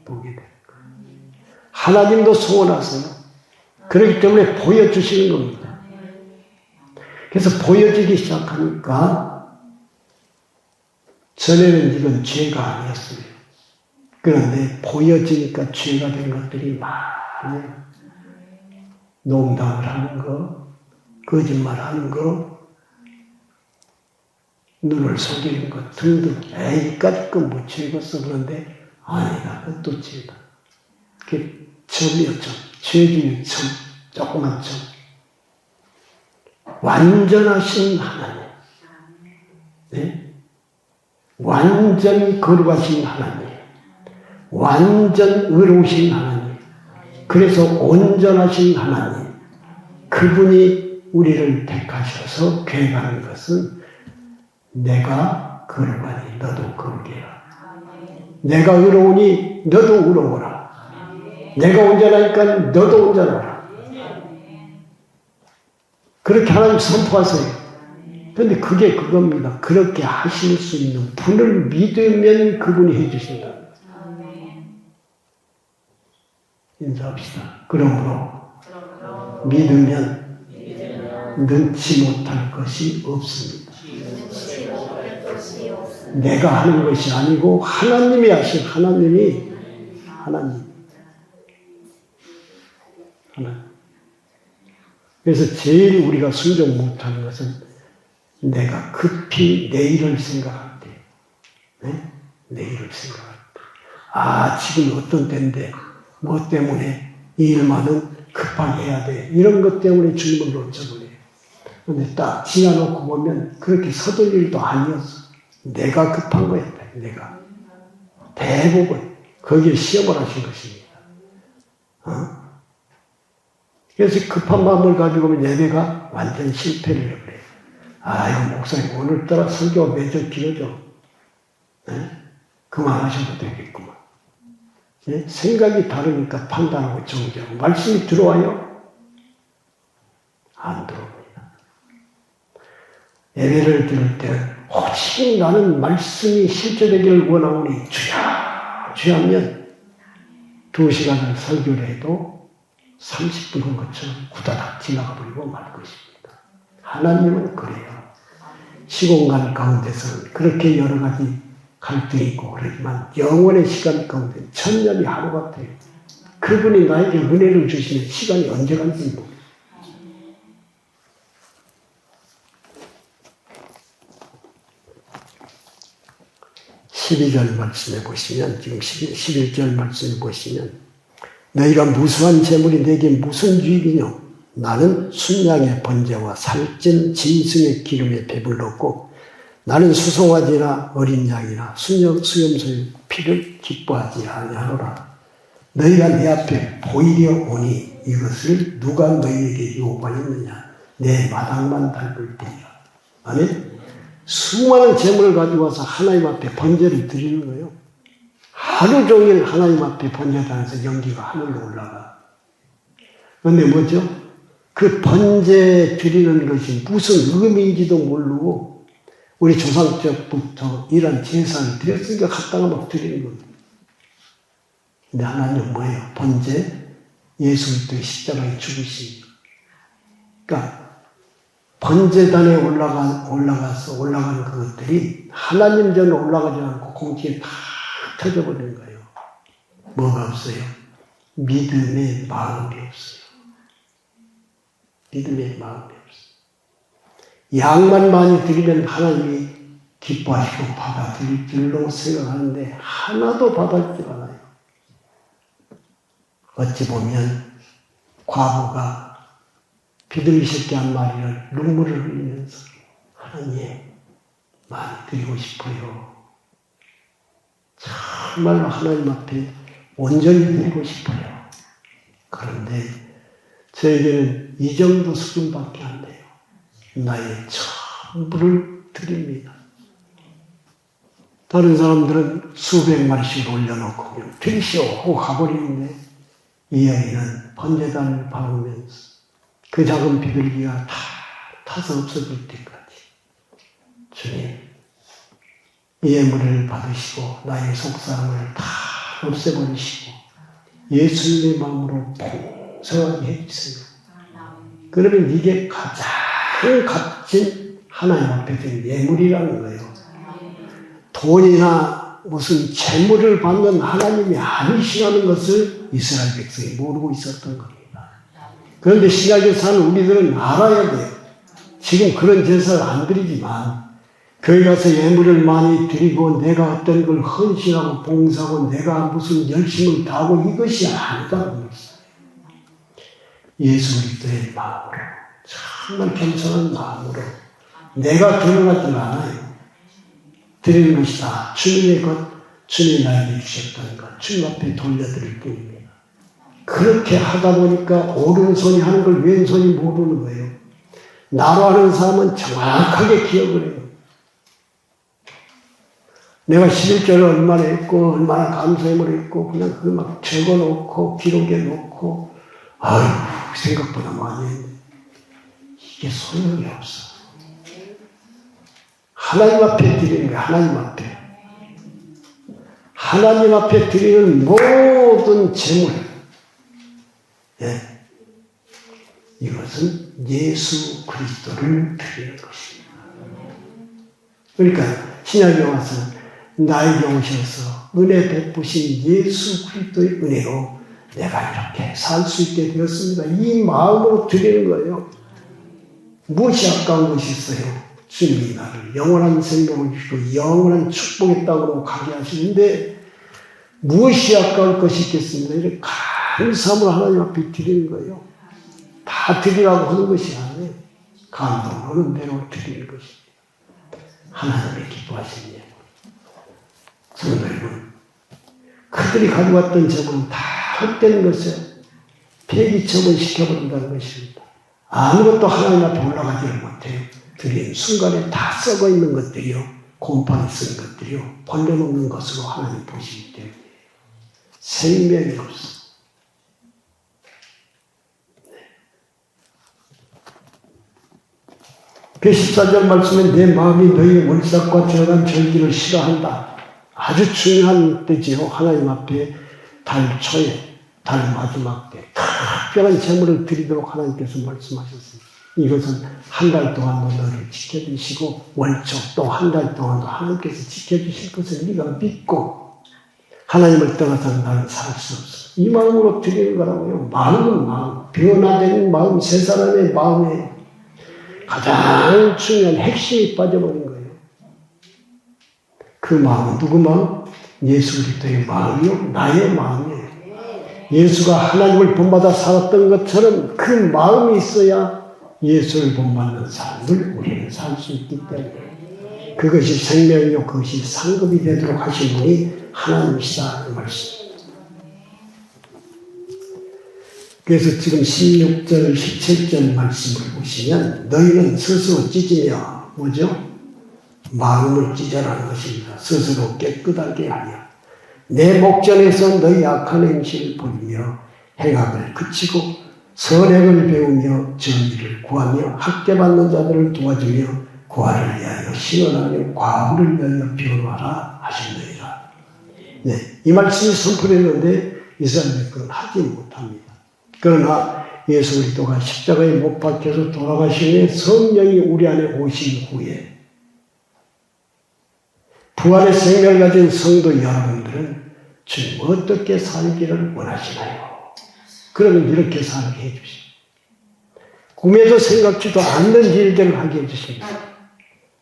보게 되는 거예요. 하나님도 소원하세요. 그렇기 때문에 보여주시는 겁니다. 그래서 보여지기 시작하니까 전에는 이건 죄가 아니었어요. 그런데 보여지니까 죄가 된 것들이 많아요. 농담을 하는 거, 거짓말하는 거, 눈을 속이는 것 등등. 이까짓 건 뭐 죄겠어. 그런데 아니다. 그것도 죄다. 그게 점이요, 점. 죄 중에 점. 조그만 점. 완전하신 하나님. 네? 완전히 거룩하신 하나님. 완전 의로우신 하나님. 그래서 온전하신 하나님. 그분이 우리를 택하셔서 계획하는 것은 내가 거룩하니 너도 거룩해라. 내가 의로우니 너도 의로워라. 내가 온전하니까 너도 온전하라. 그렇게 하나님 선포하세요. 그런데 그게 그겁니다. 그렇게 하실 수 있는 분을 믿으면 그분이 해주신다. 인사합시다. 그러므로 믿으면 능치 못할 것이 없습니다. 내가 하는 것이 아니고 하나님이 하신 하나님. 그래서 제일 우리가 순종 못하는 것은 내가 급히 내일을 생각할 때. 네? 내일을 생각할 때. 지금 어떤 때인데 뭐 때문에 이 일만은 급하게 해야 돼. 이런 것 때문에 주님을 놓쳐버려요. 그런데 딱 지나놓고 보면 그렇게 서둘 일도 아니었어. 내가 급한 거였다. 내가. 대부분 거기에 시험을 하신 것입니다. 그래서 급한 마음을 가지고 오면 예배가 완전 실패를 해버려요. 이거 목사님 오늘따라 설교가 매주 길어져. 네? 그만하셔도 되겠구만. 네? 생각이 다르니까 판단하고 정죄하고. 말씀이 들어와요? 안 들어옵니다. 예배를 드릴 때 오직 나는 말씀이 실제되기를 원하오니 주야 주야 하면 2시간을 설교를 해도 30분 한 것처럼 후다닥 지나가 버리고 말 것입니다. 하나님은 그래요. 시공간 가운데서는 그렇게 여러 가지 갈등이 있고 그러지만 영원의 시간 가운데 천년이 하루 같아요. 그분이 나에게 은혜를 주시는 시간이 언제 간지 모르겠어요. 12절 말씀해 보시면, 지금 11절 말씀해 보시면, 너희가 무수한 재물이 내게 무슨 유익이뇨? 나는 순양의 번제와 살찐 짐승의 기름에 배불렀고, 나는 수송아지나 어린 양이나 수염소의 피를 기뻐하지 아니하노라. 너희가 내 앞에 보이려 오니 이것을 누가 너희에게 요구하였느냐? 내 마당만 밟을 때이라. 아멘. 수많은 재물을 가지고 와서 하나님 앞에 번제를 드리는 거예요. 하루 종일 하나님 앞에 번제단에서 연기가 하늘로 올라가. 그런데 뭐죠? 그 번제 드리는 것이 무슨 의미인지도 모르고 우리 조상 때부터 이런 제사를 드렸으니까 갖다가 막 드리는 겁니다. 근데 하나님은 뭐예요? 번제, 예수 그리스도의 십자가에 죽으신. 그러니까 번제단에 올라가는 그것들이 하나님 전에 올라가지 않고 공기에 다 터져버리는 거예요. 뭐가 없어요? 믿음의 마음이 없어요. 믿음의 마음이 없어요. 양만 많이 드리면 하나님이 기뻐하시고 받아들일 줄로 생각하는데 하나도 받아주지 않아요. 어찌 보면 과부가 비둘기 새끼 한 마리를 눈물을 흘리면서 하나님 많이 드리고 싶어요. 정말로 하나님 앞에 온전히 드리고 싶어요. 그런데 저에게는 이 정도 수준밖에 안 돼요. 나의 전부를 드립니다. 다른 사람들은 수백 마리씩 올려놓고 그냥 드리시오 하고 가버리는데 이 아이는 번제단을 박으면서 그 작은 비둘기가 다 타서 없어질 때까지 주님 이 예물을 받으시고 나의 속사람을 다 없애버리시고 예수님의 마음으로 봉사하게 해주세요. 그러면 이게 가장 값진 하나님 앞에 된 예물이라는 거예요. 돈이나 무슨 재물을 받는 하나님이 아니시라는 것을 이스라엘 백성이 모르고 있었던 겁니다. 그런데 신약에 사는 우리들은 알아야 돼요. 지금 그런 제사를 안 드리지만 교회 가서 예물을 많이 드리고 내가 어떤 걸 헌신하고 봉사하고 내가 무슨 열심을 다하고 이것이 아니다는 것이에요. 예수 그리스도의 마음으로 정말 겸손한 마음으로 내가 드러나지 않아요. 드리는 것이 다 주님의 것, 주님이 나에게 주셨다는 것, 주님 앞에 돌려드릴 뿐입니다. 그렇게 하다 보니까 오른손이 하는 걸 왼손이 모르는 거예요. 나로 하는 사람은 정확하게 기억을 해요. 내가 11절을 얼마나 했고 얼마나 감사함을 했고 그냥 그걸 막 적어놓고 기록에 놓고 아유 생각보다 많이 했는데 이게 소용이 없어. 하나님 앞에 드리는 거야. 하나님 앞에. 하나님 앞에 드리는 모든 재물 이것은 예수 그리스도를 드리는 것입니다. 그러니까 신약에 와서 나에게 오셔서 은혜 베푸신 예수 그리스도의 은혜로 내가 이렇게 살 수 있게 되었습니다. 이 마음으로 드리는 거예요. 무엇이 아까운 것이 있어요? 주님이 나를 영원한 생명을 주시고 영원한 축복의 땅으로 가게 하시는데 무엇이 아까울 것이 있겠습니까? 이렇게 감사함으로 하나님 앞에 드리는 거예요. 다 드리라고 하는 것이 아니에요. 감동하는 대로 드리는 것입니다. 하나님의 기뻐하시는 예물. 성도 여러분, 그들이 가져왔던 재물은 다 헛되는 것에 폐기 처분시켜버린다는 것입니다. 아무것도 하나님 앞에 올라가지를 못해요. 드린 순간에 다 썩어 있는 것들이요, 곰팡이 쓴 것들이요, 벌레먹는 것으로 하나님 보시기 때문에 생명이 없어. 그 14절 말씀에 내 마음이 너희 월삭과 저간 절기를 싫어한다. 아주 중요한 때지요. 하나님 앞에 달 초에, 달 마지막 때 특별한 제물을 드리도록 하나님께서 말씀하셨습니다. 이것은 한 달 동안도 너를 지켜주시고 월초 또 한 달 동안도 하나님께서 지켜주실 것을 네가 믿고 하나님을 떠나서는 나는 살 수 없어. 이 마음으로 드리는 거라고요. 마음은 마음, 변화되는 마음, 세 사람의 마음에 가장 중요한 핵심이 빠져버린 거예요. 그 마음은 누구 마음? 예수 그리스도의 마음이요, 나의 마음이에요. 예수가 하나님을 본받아 살았던 것처럼 그 마음이 있어야 예수를 본받는 삶을 우리는 살 수 있기 때문에 그것이 생명이요, 그것이 상급이 되도록 하신 분이 하나님이시다, 그 말씀. 그래서 지금 16절, 17절 말씀을 보시면 너희는 스스로 찢으며 뭐죠? 마음을 찢어라는 것입니다. 스스로 깨끗하게 하며 내 목전에서 너희 악한 행실을 버리며 행악을 그치고 선행을 배우며 정의를 구하며 학대받는 자들을 도와주며 고아를 위하여 시원하며 과부를 위하여 변호하라 하셨느니라. 네, 이 말씀이 선포했는데 이스라엘은 그건 하지 못합니다. 그러나 예수 그리스도가 십자가에 못 박혀서 돌아가신 후에 성령이 우리 안에 오신 후에 부활의 생명을 가진 성도 여러분들은 주님 어떻게 살기를 원하시나요? 그러면 이렇게 살게 해주십시오. 꿈에도 생각지도 않는 일들을 하게 해주십니다.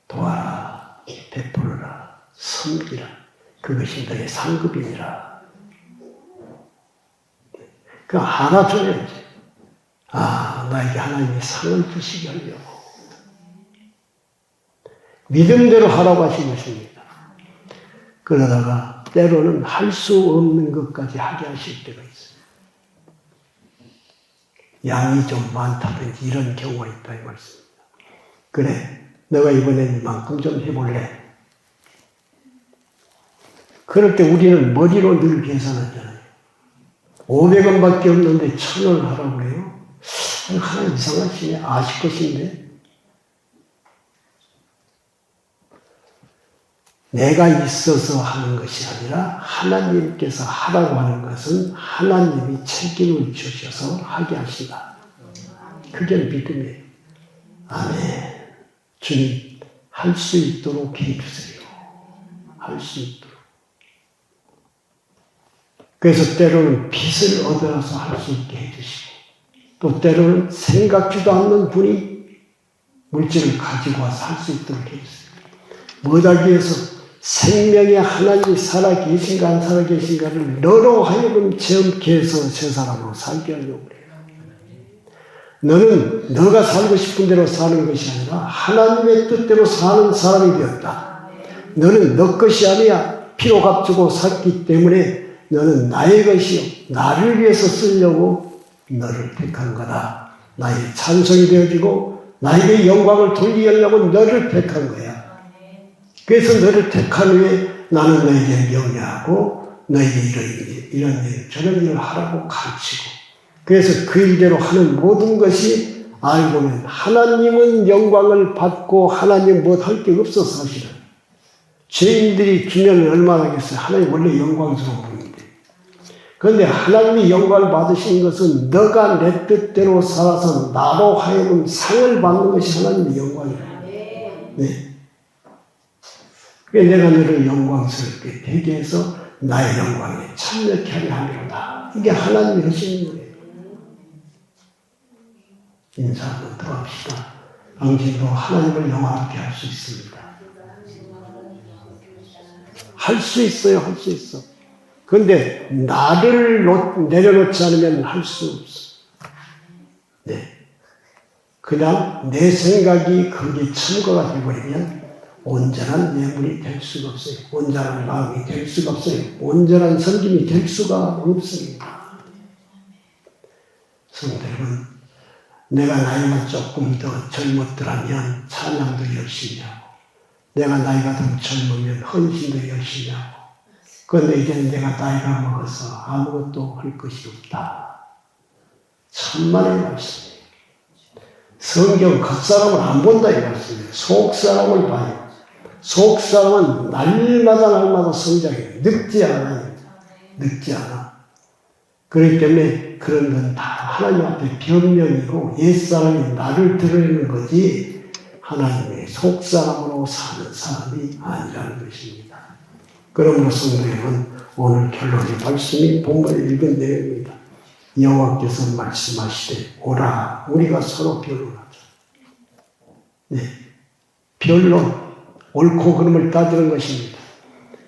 도와라, 베풀어라, 섬기라. 그것이 너의 상급이니라. 그 하나 줘야지. 나에게 하나님이 상을 주시게 하려고. 믿음대로 하라고 하신 것입니다. 그러다가 때로는 할 수 없는 것까지 하게 하실 때가 있어요. 양이 좀 많다든지 이런 경우가 있다, 이 말씀입니다. 그래, 너가 이번엔 이만큼 좀 해볼래? 그럴 때 우리는 머리로 늘 계산하잖아요. 500원밖에 없는데 1000원을 하라고 그래요? 하나님 이상하시네. 아실 것인데. 내가 있어서 하는 것이 아니라 하나님께서 하라고 하는 것은 하나님이 책임을 주셔서 하게 하신다. 그게 믿음이에요. 아멘. 주님, 할 수 있도록 해주세요. 할 수 있도록. 그래서 때로는 빚을 얻어서 할 수 있게 해주시고, 또 때로는 생각지도 않는 분이 물질을 가지고 와서 할 수 있도록 해주세요. 뭐하기 위해서 생명의 하나님이 살아계신가 안 살아계신가를 너로 하여금 체험케 해서 새 사람으로 살게 하려고 그래요. 너는 너가 살고 싶은 대로 사는 것이 아니라 하나님의 뜻대로 사는 사람이 되었다. 너는 너 것이 아니야. 피로 값주고 샀기 때문에 너는 나의 것이요. 나를 위해서 쓰려고 너를 택한 거다. 나의 찬송이 되어지고 나에게 영광을 돌리려고 너를 택한 거야. 그래서 너를 택한 후에 나는 너에게 명령하고 너에게 이런 일 저런 일을 하라고 가르치고 그래서 그 일대로 하는 모든 것이 알고 보면 하나님은 영광을 받고 하나님 못할 게 없어 사실은. 죄인들이 주면 얼마나 하겠어요. 하나님 원래 영광스러운 분인데. 그런데 하나님이 영광을 받으신 것은 너가 내 뜻대로 살아서 나로 하여금 상을 받는 것이 하나님의 영광이에요. 네. 내가 너를 영광스럽게 되게 해서 나의 영광에 참여케 하려 함이로다. 이게 하나님이 하시는 거예요. 인사 한번 더 합시다. 당신도 하나님을 영화롭게 할 수 있습니다. 할 수 있어요. 할 수 있어. 그런데 나를 내려놓지 않으면 할 수 없어. 네. 그냥 내 생각이 거기에 첨가가 되어버리면 온전한 예물이 될 수가 없어요. 온전한 마음이 될 수가 없어요. 온전한 섬김이 될 수가 없습니다. 성도 여러분, 내가 나이가 조금 더 젊었더라면 찬양도 열심히 하고, 내가 나이가 더 젊으면 헌신도 열심히 하고, 그런데 이제는 내가 나이가 먹어서 아무것도 할 것이 없다. 천만의 말씀이에요. 성경 겉사람을 안 본다 이 말씀이에요. 속사람을 봐요. 속사람은 날마다 성장해요. 늙지 않아요. 늙지 않아. 그렇기 때문에 그런 건 다 하나님 앞에 변명이고 옛사람이 나를 드러내는 거지 하나님의 속사람으로 사는 사람이 아니라는 것입니다. 그러므로 성도 여러분, 오늘 결론의 말씀이 본문에 읽은 내용입니다. 여호와께서 말씀하시되 오라 우리가 서로 변론하자. 네, 변론, 옳고 그름을 따지는 것입니다.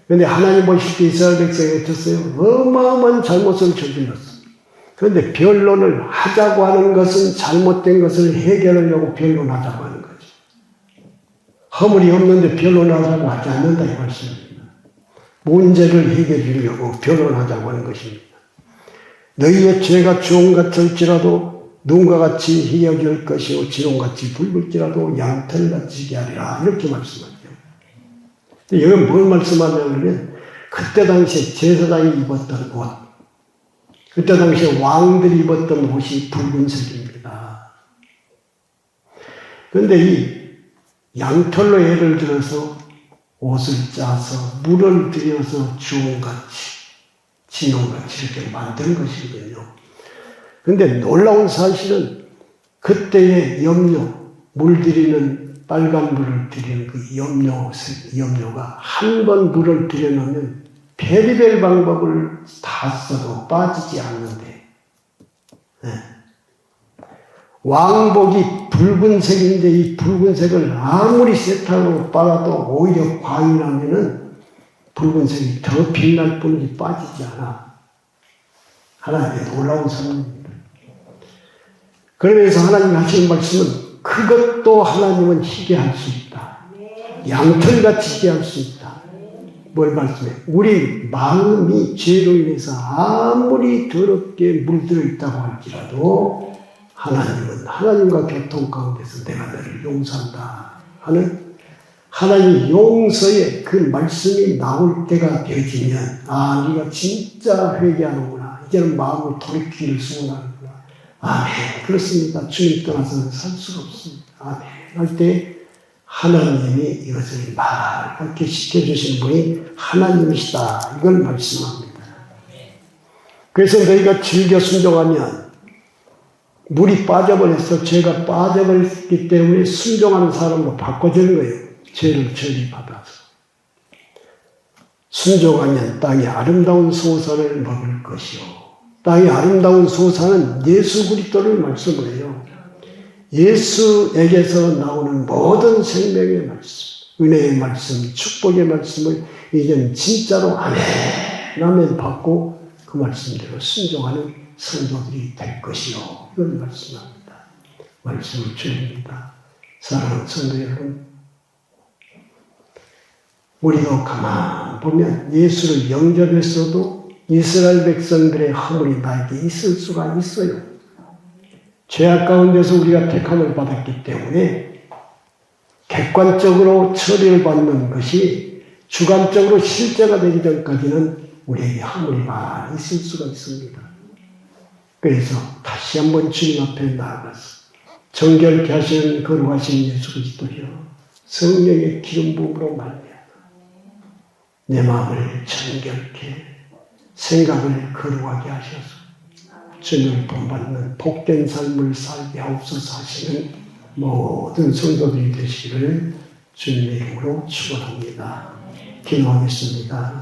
그런데 하나님 보실 때 이스라엘 백성이 어땠어요? 어마어마한 잘못을 저질렀어요. 그런데 변론을 하자고 하는 것은 잘못된 것을 해결하려고 변론하자고 하는 거죠. 허물이 없는데 변론하자고 하지 않는다 이 말씀입니다. 문제를 해결하려고 변론하자고 하는 것입니다. 너희의 죄가 주홍같을지라도 눈과 같이 희어질 것이요 지롱같이 붉을지라도 양털같이 희게 하리라 이렇게 말씀하죠. 여기 뭘 말씀하냐면 그때 당시에 제사장이 입었던 옷, 그때 당시에 왕들이 입었던 옷이 붉은색입니다. 그런데 이 양털로 예를 들어서 옷을 짜서 물을 들여서 주홍같이 진홍같이 이렇게 만든 것이거든요. 그런데 놀라운 사실은 그때의 염료, 물들이는 빨간 물을 들이는 그 염료가 한 번 물을 들여놓으면 별의별 방법을 다 써도 빠지지 않는데, 네. 왕복이 붉은색인데 이 붉은색을 아무리 세탁으로 빨아도 오히려 광이 나면은 붉은색이 더 빛날 뿐이지 빠지지 않아. 하나님의 놀라운 선물입니다. 그러면서 하나님이 하시는 말씀은 그것도 하나님은 희게 할 수 있다. 양털같이 희게 할 수 있다. 뭘 말씀해? 우리 마음이 죄로 인해서 아무리 더럽게 물들어 있다고 할지라도 하나님은 하나님과 교통 가운데서 내가 너를 용서한다 하는 하나님 용서의 그 말씀이 나올 때가 되어지면 아, 네가 진짜 회개하는구나. 이제는 마음을 돌이키기를 소원하는구나. 아멘. 그렇습니다. 주님 떠나서는 살 수가 없습니다. 아멘. 할 때 하나님이 이것을 말하게 시켜주신 분이 하나님이시다. 이걸 말씀합니다. 그래서 너희가 즐겨 순종하면 물이 빠져버려서 죄가 빠져버렸기 때문에 순종하는 사람으로 바꿔주는 거예요. 죄를 저리 받아서. 순종하면 땅의 아름다운 소산을 먹을 것이요. 땅의 아름다운 소산은 예수 그리스도를 말씀을 해요. 예수에게서 나오는 모든 생명의 말씀, 은혜의 말씀, 축복의 말씀을 이제는 진짜로 아멘 받고 그 말씀대로 순종하는 성도들이 될 것이요. 이걸 말씀합니다. 말씀을 드립니다. 사랑하는 성도 여러분, 우리도 가만 보면 예수를 영접했어도 이스라엘 백성들의 허물이 나에게 있을 수가 있어요. 죄악 가운데서 우리가 택함을 받았기 때문에 객관적으로 처리를 받는 것이 주관적으로 실제가 되기 전까지는 우리에게 허물이 많이 있을 수가 있습니다. 그래서 다시 한번 주님 앞에 나아가서 정결케 하시는 거룩하신 예수 그리스도여 성령의 기름 부음으로 말미암아 내 마음을 정결케 생각을 거룩하게 하셔서 주님을 본받는 복된 삶을 살게 하옵소서 하시는 모든 성도들이 되시기를 주님의 이름으로 축원합니다. 기도하겠습니다.